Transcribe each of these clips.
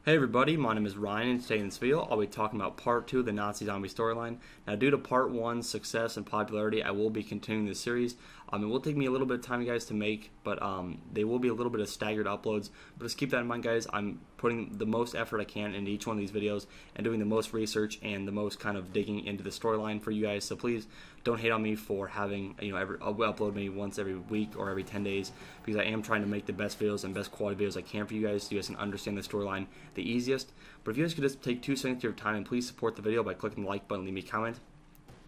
Hey everybody, my name is Ryan, and today in this video I'll be talking about part 2 of the Nazi Zombie storyline. Now due to part 1's success and popularity, I will be continuing this series. It will take me a little bit of time, guys, to make, but they will be a little bit of staggered uploads. But just keep that in mind, guys. I'm putting the most effort I can into each one of these videos and doing the most research and the most kind of digging into the storyline for you guys. So please don't hate on me for having, I'll upload maybe once every week or every 10 days because I am trying to make the best videos and best quality videos I can for you guys so you guys can understand the storyline the easiest. But if you guys could just take 2 seconds of your time and please support the video by clicking the like button, leave me a comment.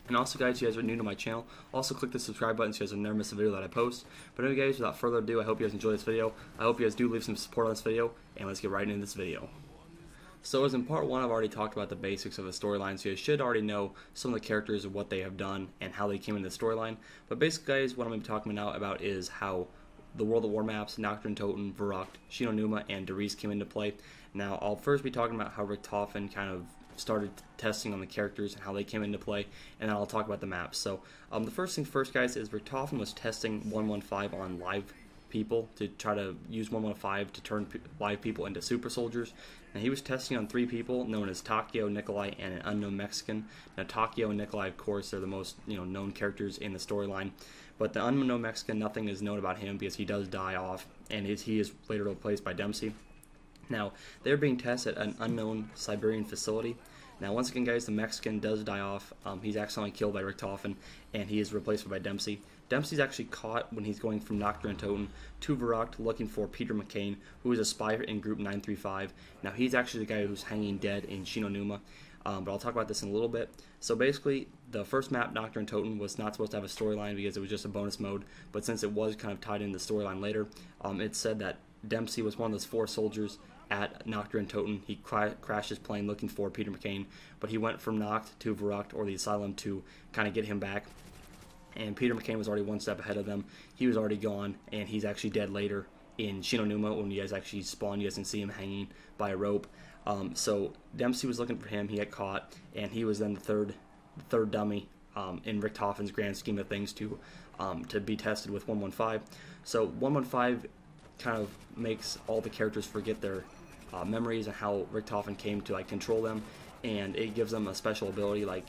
And also, guys, if you guys are new to my channel, also click the subscribe button so you guys will never miss a video that I post. But anyway, guys, without further ado, I hope you guys enjoy this video. I hope you guys do leave some support on this video, and let's get right into this video. So as in part 1, I've already talked about the basics of the storyline, so you should already know some of the characters and what they have done and how they came into the storyline. But basically, guys, what I'm going to be talking now about is how the World at War maps, Nocturne, Toten, Verrückt, Shinonuma, and Derice came into play. Now, I'll first be talking about how Richtofen kind of started testing on the characters and how they came into play, and then I'll talk about the maps. So, the first thing first, guys, is Richtofen was testing 115 on live people to try to use 115 to turn live people into super soldiers. Now, he was testing on 3 people known as Takio, Nikolai, and an unknown Mexican. Now, Takio and Nikolai, of course, are the most known characters in the storyline. But the unknown Mexican, nothing is known about him because he does die off, and he is later replaced by Dempsey. Now, they're being tested at an unknown Siberian facility. Now, once again, guys, the Mexican does die off. He's accidentally killed by Richtofen, and he is replaced by Dempsey. Dempsey's actually caught when he's going from Nocturne Toten to Verrückt looking for Peter McCain, who is a spy in Group 935. Now, he's actually the guy who's hanging dead in Shinonuma. But I'll talk about this in a little bit. So basically, the first map, Nocturne Toten, was not supposed to have a storyline because it was just a bonus mode. But since it was kind of tied into the storyline later, it said that Dempsey was one of those 4 soldiers at Nocturne Toten. He crashed his plane looking for Peter McCain, but he went from Noct to Verrückt, or the Asylum, to kind of get him back. And Peter McCain was already 1 step ahead of them. He was already gone, and he's actually dead later in Shinonuma. When you guys actually spawn, you guys can see him hanging by a rope. So Dempsey was looking for him. He got caught, and he was then the third dummy in Richtofen's grand scheme of things to be tested with 115. So 115 kind of makes all the characters forget their memories and how Richtofen came to control them, and it gives them a special ability. Like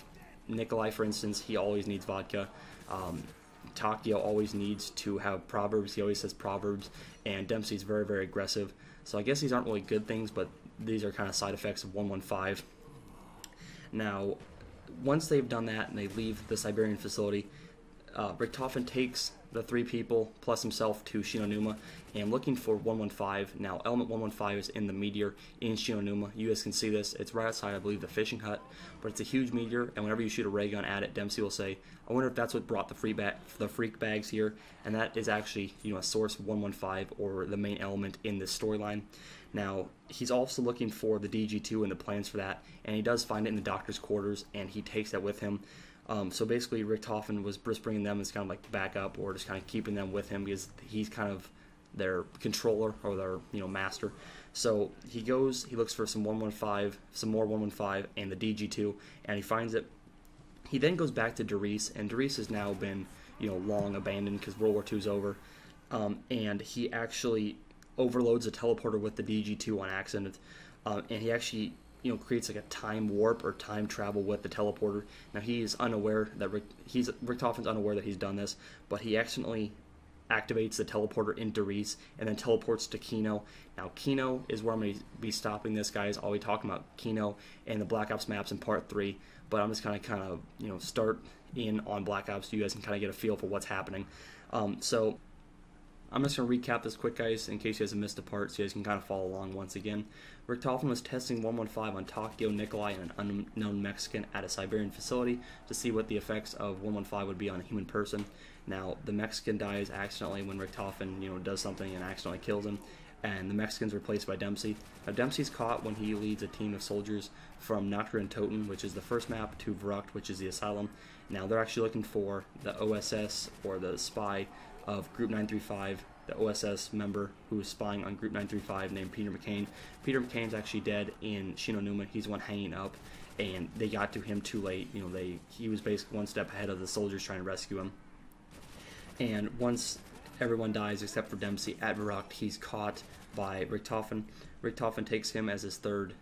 Nikolai, for instance, he always needs vodka. Takio always needs to have proverbs. He always says proverbs, and Dempsey's very, very aggressive. So I guess these aren't really good things, but these are kind of side effects of 115. Now, once they've done that and they leave the Siberian facility, Richtofen takes the 3 people plus himself to Shinonuma and looking for 115. Now, element 115 is in the meteor in Shinonuma. You guys can see this. It's right outside, I believe, the fishing hut, but it's a huge meteor, and whenever you shoot a ray gun at it, Dempsey will say, I wonder if that's what brought the freak bags here, and that is actually a source of 115, or the main element in this storyline. Now, he's also looking for the DG2 and the plans for that, and he does find it in the doctor's quarters, and he takes that with him. So basically, Richtofen was just bringing them as kind of like backup, or just kind of keeping them with him because he's kind of their controller, or their master. So he looks for some 115, some more 115, and the DG2, and he finds it. He then goes back to Derice, and Derice has now been long abandoned because World War II is over, and he actually overloads a teleporter with the DG2 on accident, and he actually creates like a time warp or time travel with the teleporter. Now he's unaware that Richtofen's unaware that he's done this, but he accidentally activates the teleporter in Derice and then teleports to Kino. Now Kino is where I'm going to be stopping this, guys. I'll be talking about Kino and the Black Ops maps in part 3, but I'm just kind of start in on Black Ops so you guys can kind of get a feel for what's happening. So I'm just going to recap this quick, guys, in case you guys have missed a part so you guys can kind of follow along once again. Richtofen was testing 115 on Takio, Nikolai, and an unknown Mexican at a Siberian facility to see what the effects of 115 would be on a human person. Now, the Mexican dies accidentally when Richtofen, does something and accidentally kills him, and the Mexican's replaced by Dempsey. Now, Dempsey's caught when he leads a team of soldiers from Nocturne Toten, which is the first map, to Verrückt, which is the Asylum. Now, they're actually looking for the OSS, or the spy, of Group 935, the OSS member who is spying on Group 935 named Peter McCain. Peter McCain's actually dead in Shinonuma. He's the one hanging up, and they got to him too late. He was basically 1 step ahead of the soldiers trying to rescue him. And once everyone dies except for Dempsey at Verrückt, he's caught by Richtofen. Richtofen takes him as his third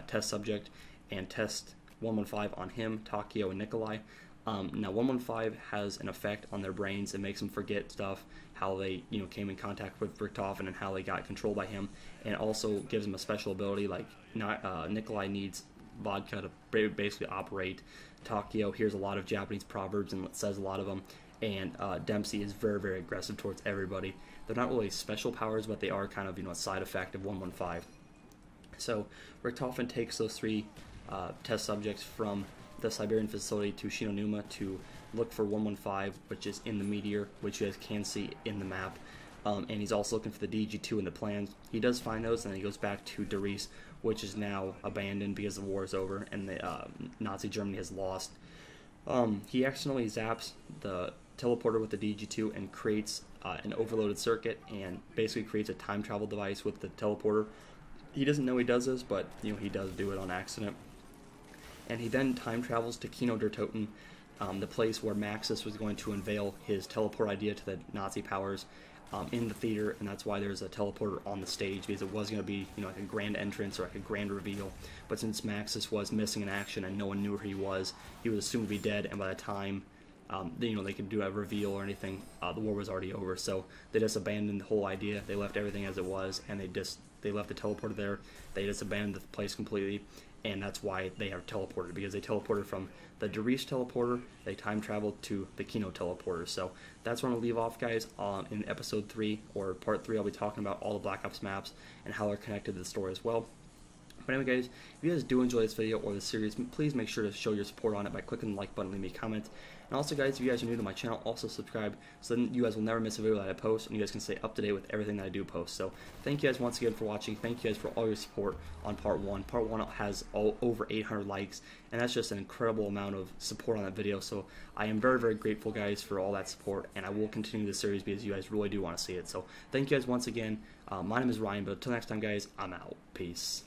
test subject and tests 115 on him, Takio, and Nikolai. Now 115 has an effect on their brains. It makes them forget stuff, how they came in contact with Richtofen and how they got controlled by him, and also gives them a special ability like Nikolai needs vodka to basically operate. Takio hears a lot of Japanese proverbs and says a lot of them, and Dempsey is very, very aggressive towards everybody. They're not really special powers, but they are kind of a side effect of 115. So Richtofen takes those three test subjects from the Siberian facility to Shinonuma to look for 115, which is in the meteor, which you guys can see in the map. And he's also looking for the DG2 in the plans. He does find those, and then he goes back to Darice, which is now abandoned because the war is over and the Nazi Germany has lost. He accidentally zaps the teleporter with the DG2 and creates an overloaded circuit and basically creates a time travel device with the teleporter. He doesn't know he does this, but he does do it on accident. And he then time travels to Kino der Toten, the place where Maxis was going to unveil his teleport idea to the Nazi powers in the theater, and that's why there's a teleporter on the stage, because it was going to be like a grand entrance or like a grand reveal. But since Maxis was missing in action and no one knew where he was assumed to be dead, and by the time they could do a reveal or anything, the war was already over. So they just abandoned the whole idea. They left everything as it was, and they left the teleporter there. They just abandoned the place completely, and that's why they are teleported, because they teleported from the Darice teleporter, they time traveled to the Kino teleporter. So that's where I'm going to leave off, guys. In episode 3, or part 3, I'll be talking about all the Black Ops maps and how they're connected to the story as well. But anyway, guys, if you guys do enjoy this video or this series, please make sure to show your support on it by clicking the like button, leave me a comment. And also, guys, if you guys are new to my channel, also subscribe, so then you guys will never miss a video that I post, and you guys can stay up to date with everything that I do post. So thank you guys once again for watching. Thank you guys for all your support on part 1. Part 1 has over 800 likes, and that's just an incredible amount of support on that video. So I am very, very grateful, guys, for all that support, and I will continue this series because you guys really do want to see it. So thank you guys once again. My name is Ryan, but until next time, guys, I'm out. Peace.